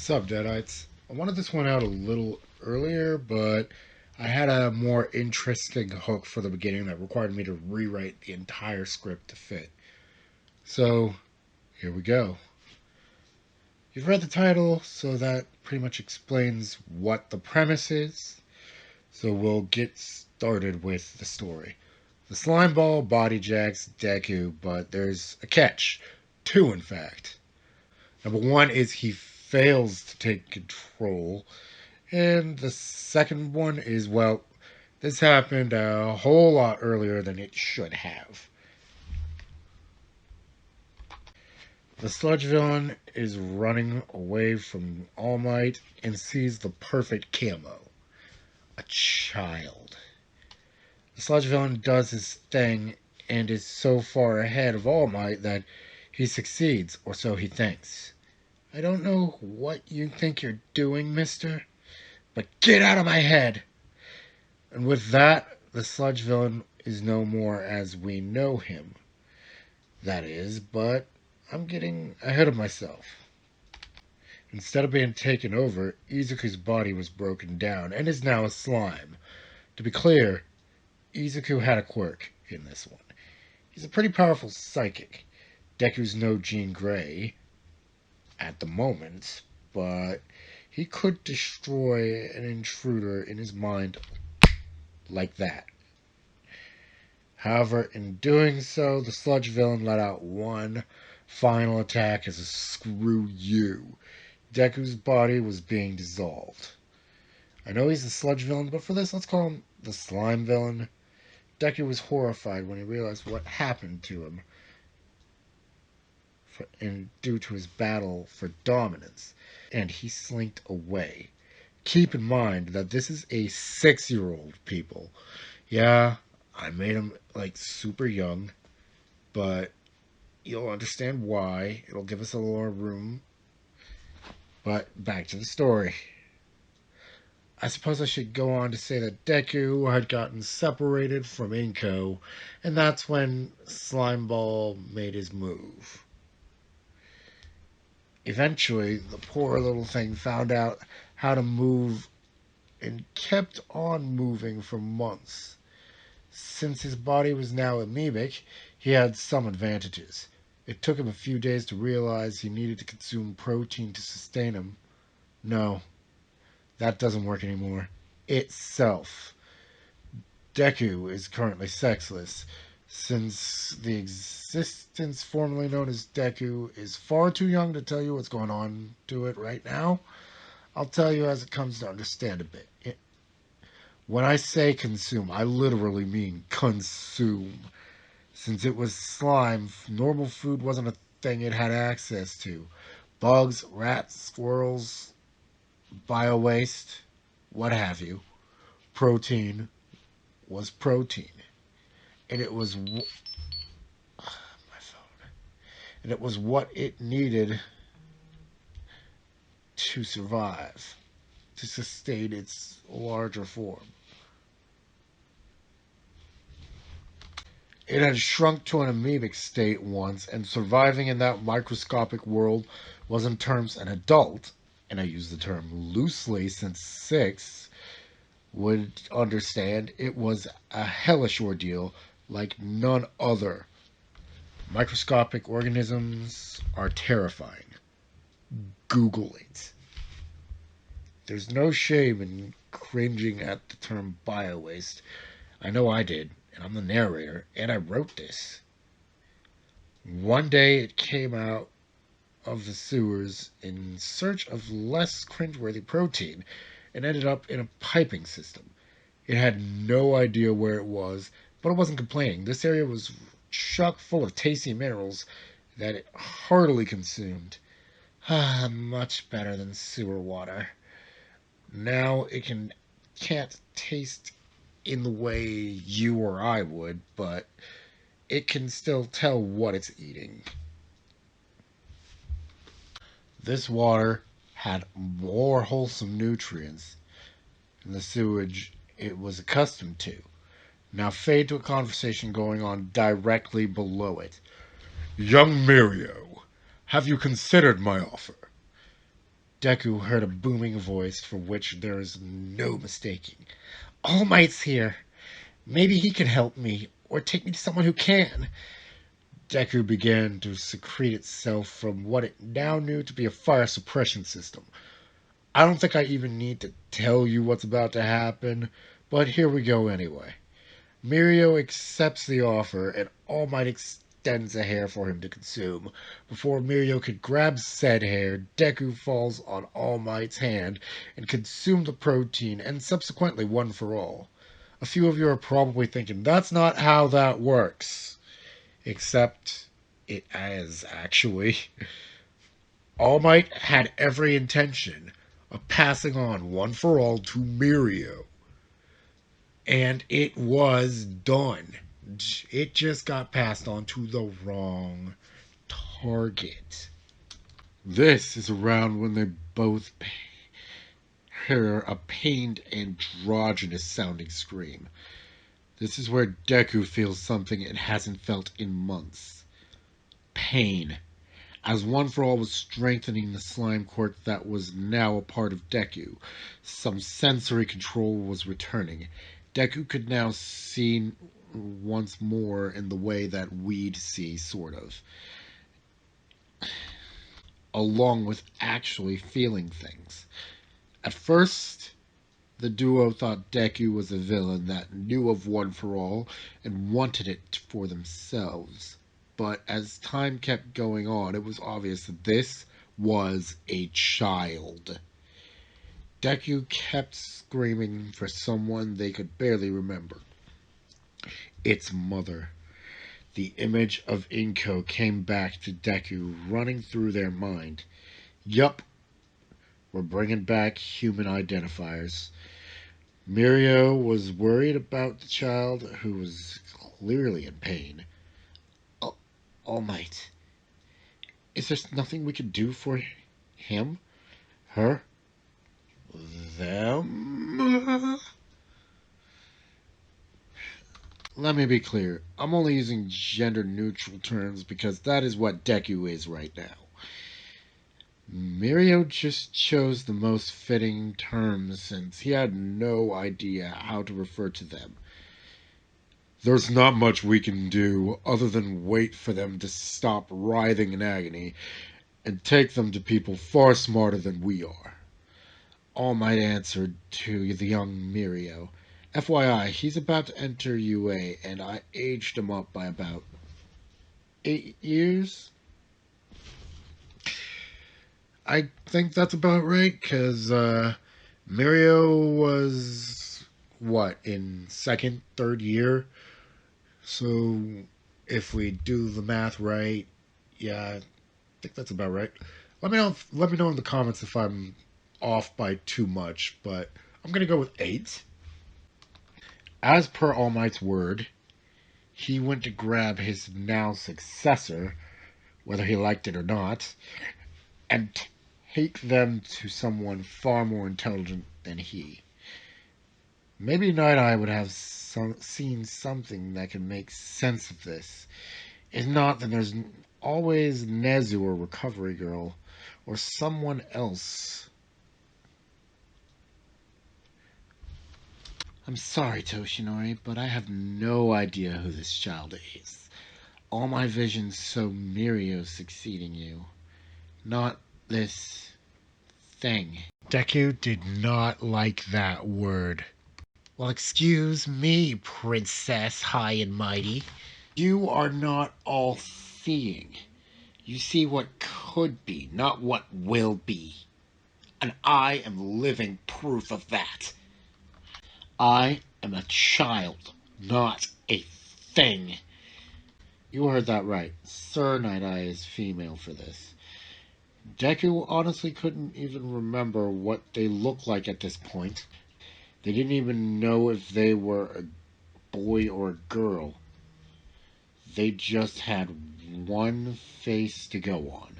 Sup, Deadites? I wanted this one out a little earlier, but I had a more interesting hook for the beginning that required me to rewrite the entire script to fit. So, here we go. You've read the title, so that pretty much explains what the premise is. So we'll get started with the story. The slime ball body jacks Deku, but there's a catch. Two, in fact. Number one is he fails to take control. And the second one is, well, this happened a whole lot earlier than it should have. The Sludge villain is running away from All Might and sees the perfect camo. A child. The Sludge villain does his thing and is so far ahead of All Might that he succeeds, or so he thinks. I don't know what you think you're doing, mister, but get out of my head! And with that, the Sludge villain is no more as we know him. That is, but I'm getting ahead of myself. Instead of being taken over, Izuku's body was broken down and is now a slime. To be clear, Izuku had a quirk in this one. He's a pretty powerful psychic. Deku's no Jean Grey at the moment, but he could destroy an intruder in his mind like that. However, in doing so, the Sludge villain let out one final attack as a screw you. Deku's body was being dissolved. I know he's the Sludge villain, but for this, let's call him the Slime villain. Deku was horrified when he realized what happened to him and due to his battle for dominance, and he slinked away. Keep in mind that this is a 6-year-old, people. Yeah, I made him like super young, but you'll understand why. It'll give us a little more room. But back to the story. I suppose I should go on to say that Deku had gotten separated from Inko, and that's when Slimeball made his move. Eventually, the poor little thing found out how to move and kept on moving for months. Since his body was now amoebic, he had some advantages. It took him a few days to realize he needed to consume protein to sustain him. No, that doesn't work anymore. Itself. Deku is currently sexless, since the existence formerly known as Deku is far too young to tell you what's going on to it right now. I'll tell you as it comes to understand a bit. When I say consume, I literally mean consume. Since it was slime, normal food wasn't a thing it had access to. Bugs, rats, squirrels, bio-waste, what have you. Protein was protein. And it was my phone. And it was what it needed to survive, to sustain its larger form. It had shrunk to an amoebic state once, and surviving in that microscopic world was in terms an adult, and I use the term loosely since 6 would understand, it was a hellish ordeal like none other. Microscopic organisms are terrifying. Google it. There's no shame in cringing at the term bio-waste. I know I did, and I'm the narrator, and I wrote this. One day it came out of the sewers in search of less cringeworthy protein and ended up in a piping system. It had no idea where it was, but it wasn't complaining. This area was chock full of tasty minerals that it heartily consumed. Ah, much better than sewer water. Now it can't taste in the way you or I would, but it can still tell what it's eating. This water had more wholesome nutrients than the sewage it was accustomed to. Now fade to a conversation going on directly below it. Young Mirio, have you considered my offer? Deku heard a booming voice for which there is no mistaking. All Might's here. Maybe he can help me, or take me to someone who can. Deku began to secrete itself from what it now knew to be a fire suppression system. I don't think I even need to tell you what's about to happen, but here we go anyway. Mirio accepts the offer, and All Might extends a hair for him to consume. Before Mirio could grab said hair, Deku falls on All Might's hand and consumes the protein, and subsequently one for all. A few of you are probably thinking, that's not how that works. Except it is, actually. All Might had every intention of passing on one for all to Mirio. And it was done. It just got passed on to the wrong target. This is around when they both hear a pained, androgynous sounding scream. This is where Deku feels something it hasn't felt in months. Pain. As One for All was strengthening the slime court that was now a part of Deku, some sensory control was returning. Deku could now see once more in the way that we'd see, sort of. Along with actually feeling things. At first, the duo thought Deku was a villain that knew of One for All and wanted it for themselves. But as time kept going on, it was obvious that this was a child. Deku kept screaming for someone they could barely remember. Its mother. The image of Inko came back to Deku, running through their mind. Yup, we're bringing back human identifiers. Mirio was worried about the child, who was clearly in pain. All Might, is there nothing we could do for him? Her? Them? Let me be clear. I'm only using gender-neutral terms because that is what Deku is right now. Mirio just chose the most fitting terms since he had no idea how to refer to them. There's not much we can do other than wait for them to stop writhing in agony and take them to people far smarter than we are. All Might answered to the young Mirio. FYI, he's about to enter UA, and I aged him up by about 8 years. I think that's about right, because Mirio was, what, in second, third year? So if we do the math right, yeah, I think that's about right. Let me know in the comments if I'm off by too much, but I'm gonna go with 8. As per All Might's word, he went to grab his now successor, whether he liked it or not, and take them to someone far more intelligent than he. Maybe Nighteye would have seen something that can make sense of this. If not, then there's always Nezu or Recovery Girl, or someone else. I'm sorry, Toshinori, but I have no idea who this child is. All my visions show Mirio succeeding you, not this thing. Deku did not like that word. Well, excuse me, Princess High and Mighty. You are not all-seeing. You see what could be, not what will be. And I am living proof of that. I am a child, not a thing. You heard that right. Sir Nighteye is female for this. Deku honestly couldn't even remember what they looked like at this point. They didn't even know if they were a boy or a girl. They just had one face to go on.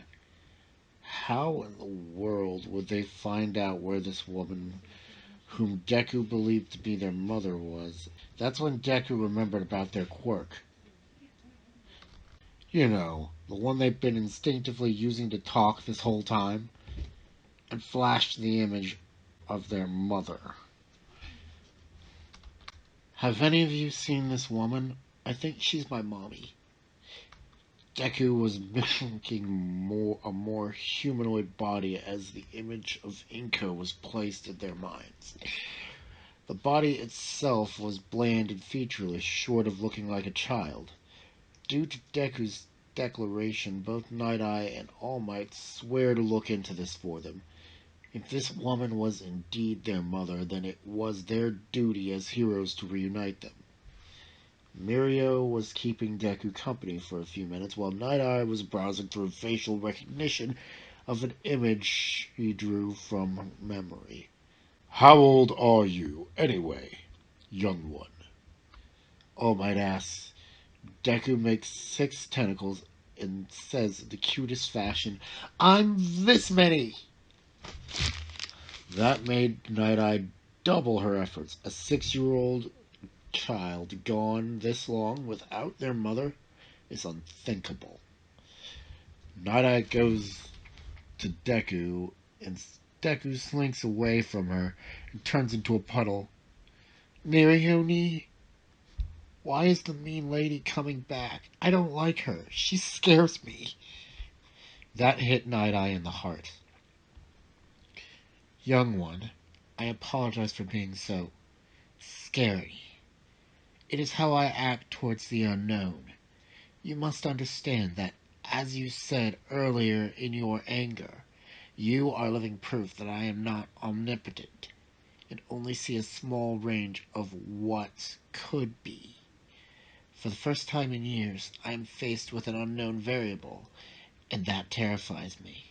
How in the world would they find out where this woman, whom Deku believed to be their mother, was? That's when Deku remembered about their quirk. You know, the one they've been instinctively using to talk this whole time. and flashed the image of their mother. Have any of you seen this woman? I think she's my mommy. Deku was mimicking a more humanoid body as the image of Inko was placed in their minds. The body itself was bland and featureless, short of looking like a child. Due to Deku's declaration, both Nighteye and All Might swear to look into this for them. If this woman was indeed their mother, then it was their duty as heroes to reunite them. Mirio was keeping Deku company for a few minutes while Nighteye was browsing through facial recognition of an image he drew from memory. How old are you, anyway, young one? All Might asks. Deku makes 6 tentacles and says in the cutest fashion, I'm this many! That made Nighteye double her efforts. A 6-year-old child gone this long without their mother is unthinkable. Nighteye goes to Deku, and Deku slinks away from her and turns into a puddle. Mirioni, why is the mean lady coming back? I don't like her. She scares me. That hit Nighteye in the heart. Young one, I apologize for being so scary. It is how I act towards the unknown. You must understand that, as you said earlier in your anger, you are living proof that I am not omnipotent and only see a small range of what could be. For the first time in years, I am faced with an unknown variable, and that terrifies me.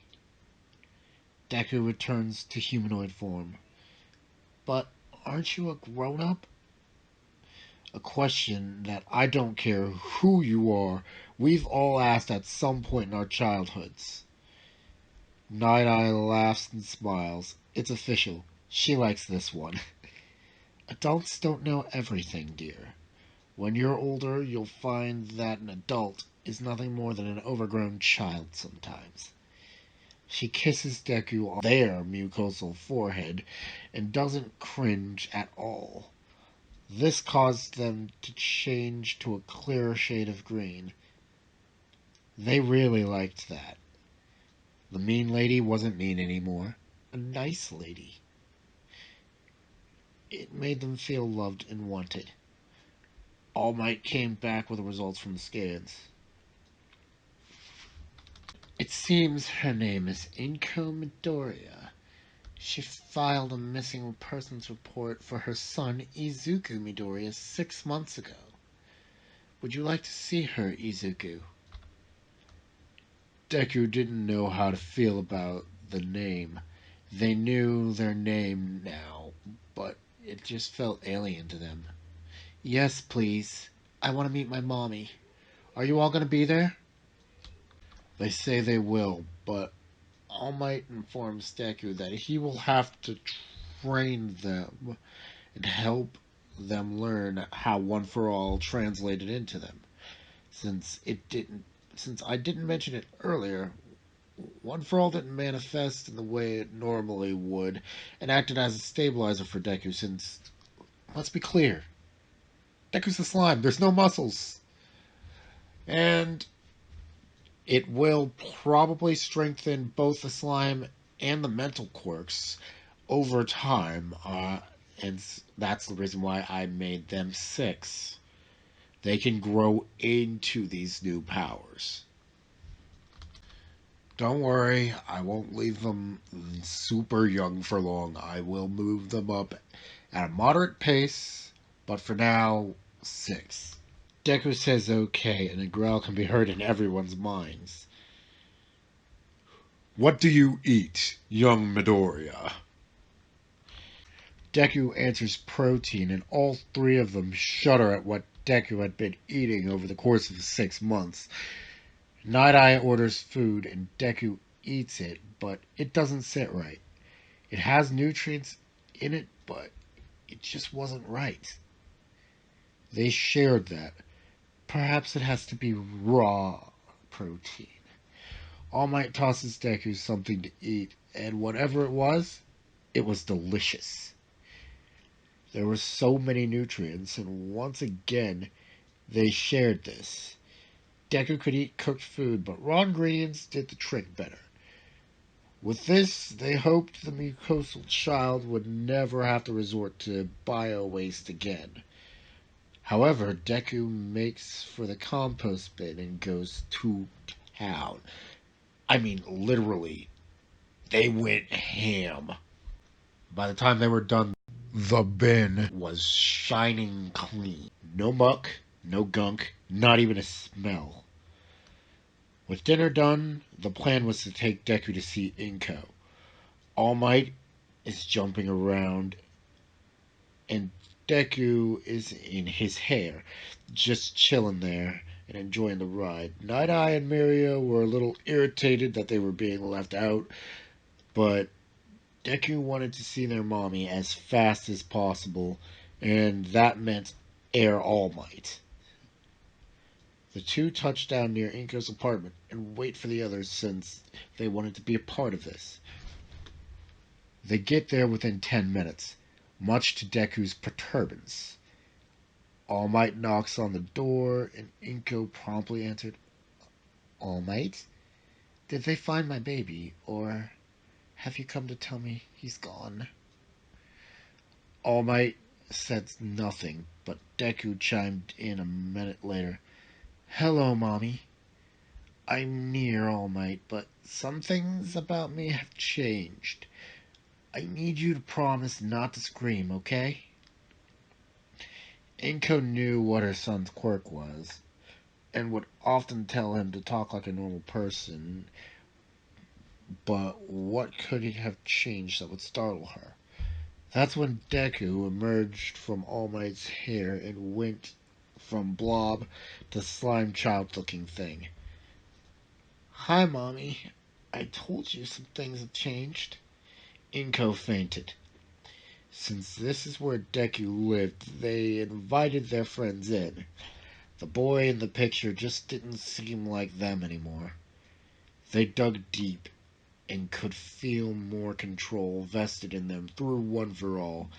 Deku returns to humanoid form. But aren't you a grown-up? A question that I don't care who you are, we've all asked at some point in our childhoods. Night-Eye laughs and smiles. It's official. She likes this one. Adults don't know everything, dear. When you're older, you'll find that an adult is nothing more than an overgrown child sometimes. She kisses Deku on their mucosal forehead and doesn't cringe at all. This caused them to change to a clearer shade of green. They really liked that. The mean lady wasn't mean anymore. A nice lady. It made them feel loved and wanted. All Might came back with the results from the scans. It seems her name is Inko Midoriya. She filed a missing persons report for her son Izuku Midoriya 6 months ago. Would you like to see her, Izuku? Deku didn't know how to feel about the name. They knew their name now, but it just felt alien to them. Yes, please. I want to meet my mommy. Are you all going to be there? They say they will, but All Might informs Deku that he will have to train them and help them learn how One for All translated into them. Since I didn't mention it earlier, One for All didn't manifest in the way it normally would and acted as a stabilizer for Deku since, let's be clear, Deku's a slime. There's no muscles. And it will probably strengthen both the slime and the mental quirks over time, and that's the reason why I made them 6. They can grow into these new powers. Don't worry, I won't leave them super young for long. I will move them up at a moderate pace, but for now, 6. Deku says okay, and a growl can be heard in everyone's minds. What do you eat, young Midoriya? Deku answers protein, and all 3 of them shudder at what Deku had been eating over the course of 6 months. Night-Eye orders food, and Deku eats it, but it doesn't sit right. It has nutrients in it, but it just wasn't right. They shared that. Perhaps it has to be raw protein. All Might tosses Deku something to eat, and whatever it was delicious. There were so many nutrients, and once again, they shared this. Deku could eat cooked food, but raw ingredients did the trick better. With this, they hoped the mucosal child would never have to resort to bio-waste again. However, Deku makes for the compost bin and goes to town. I mean, literally, they went ham. By the time they were done, the bin was shining clean. No muck, no gunk, not even a smell. With dinner done, the plan was to take Deku to see Inko. All Might is jumping around, and Deku is in his hair, just chilling there and enjoying the ride. Nighteye and Mirio were a little irritated that they were being left out, but Deku wanted to see their mommy as fast as possible, and that meant Air All Might. The two touch down near Inko's apartment and wait for the others since they wanted to be a part of this. They get there within 10 minutes, much to Deku's perturbance. All Might knocks on the door, and Inko promptly answered, All Might? Did they find my baby, or have you come to tell me he's gone? All Might said nothing, but Deku chimed in a minute later. Hello, Mommy. I'm near All Might, but some things about me have changed. I need you to promise not to scream, okay? Inko knew what her son's quirk was, and would often tell him to talk like a normal person, but what could it have changed that would startle her? That's when Deku emerged from All Might's hair and went from blob to slime child looking thing. Hi, Mommy. I told you some things have changed. Inko fainted. Since this is where Deku lived, they invited their friends in. The boy in the picture just didn't seem like them anymore. They dug deep and could feel more control vested in them through One for All,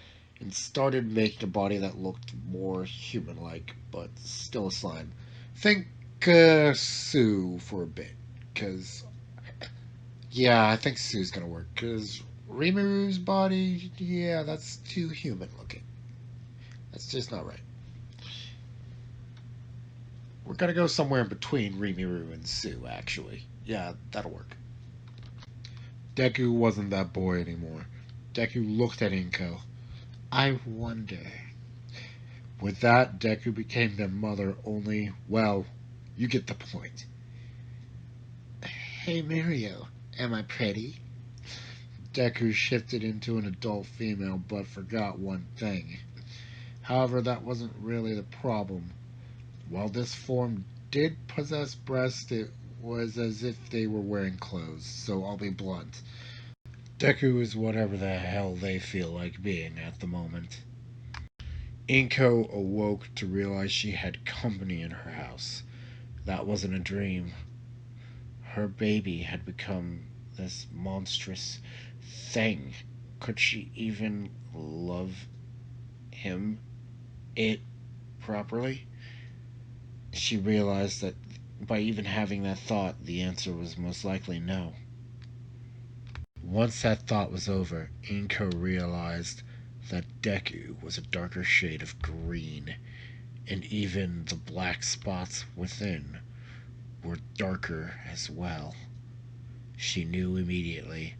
and started making a body that looked more human-like, but still a slime. Think Sue for a bit, because, yeah, I think Sue's gonna work, because Rimuru's body, yeah, that's too human-looking. That's just not right. We're gonna go somewhere in between Rimuru and Sue, actually. Yeah, that'll work. Deku wasn't that boy anymore. Deku looked at Inko. I wonder. With that, Deku became their mother, only, well, you get the point. Hey, Mirio, am I pretty? Deku shifted into an adult female, but forgot one thing. However, that wasn't really the problem. While this form did possess breasts, it was as if they were wearing clothes, so I'll be blunt. Deku is whatever the hell they feel like being at the moment. Inko awoke to realize she had company in her house. That wasn't a dream. Her baby had become this monstrous thing. Could she even love him, it, properly? She realized that by even having that thought, the answer was most likely no. Once that thought was over, Inko realized that Deku was a darker shade of green, and even the black spots within were darker as well. She knew immediately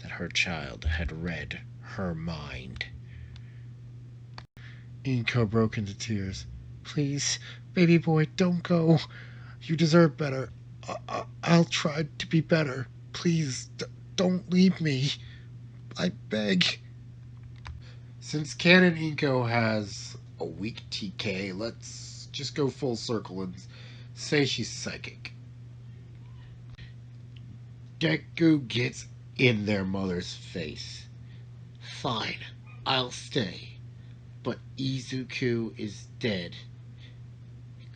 that her child had read her mind. Inko broke into tears. Please, baby boy, don't go. You deserve better. I'll try to be better. Please, don't leave me. I beg. Since Canon Inko has a weak TK, let's just go full circle and say she's psychic. Deku gets in their mother's face. Fine, I'll stay. But Izuku is dead.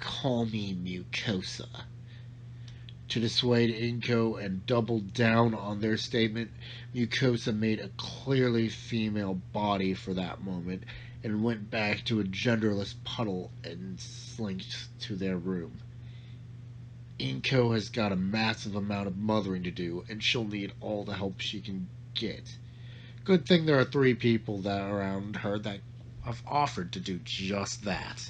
Call me Mucosa. To dissuade Inko and double down on their statement, Mucosa made a clearly female body for that moment and went back to a genderless puddle and slinked to their room. Inko has got a massive amount of mothering to do, and she'll need all the help she can get. Good thing there are 3 people that are around her that have offered to do just that.